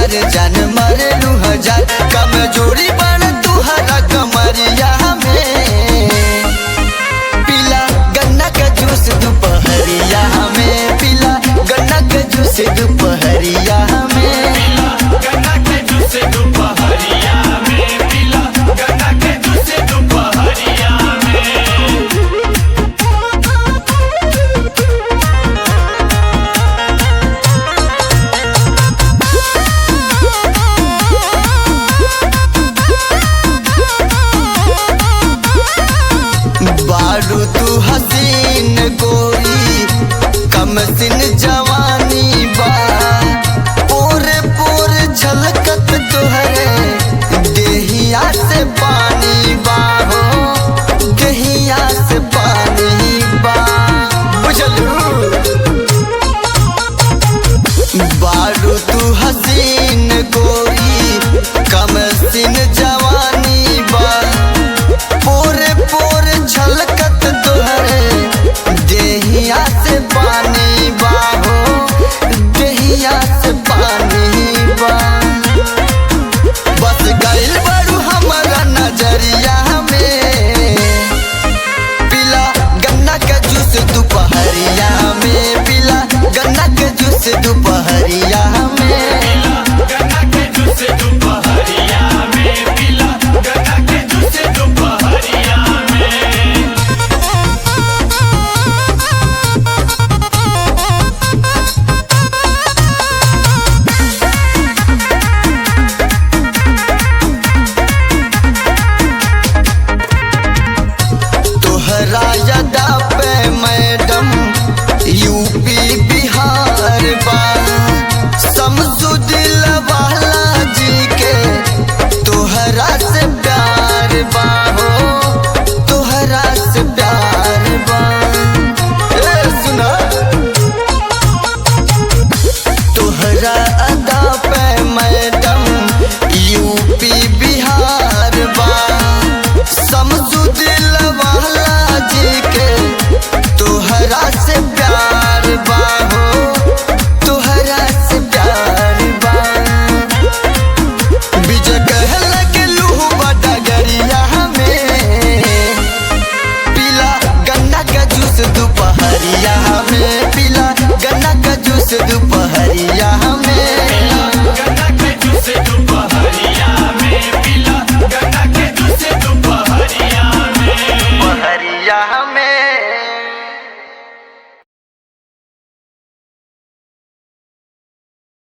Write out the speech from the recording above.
हजार जान मरलू हजार कमजोरी बन तुहरा कमरिया में। पीला गन्ना का जूस दोपहरिया में, पीला गन्ना का जूस दोपहरिया में। गन्ना के जूस दोपहरिया में, पीला गन्ना के जूस दोपहरिया में। बारू तू हसीन गोरी कम सिन जवानी बा, पोरे पोरे झलकत तुहरे देहिया से पानी बा हो, देहिया से पानी बा बुझलू। बारू तू हसीन गोरी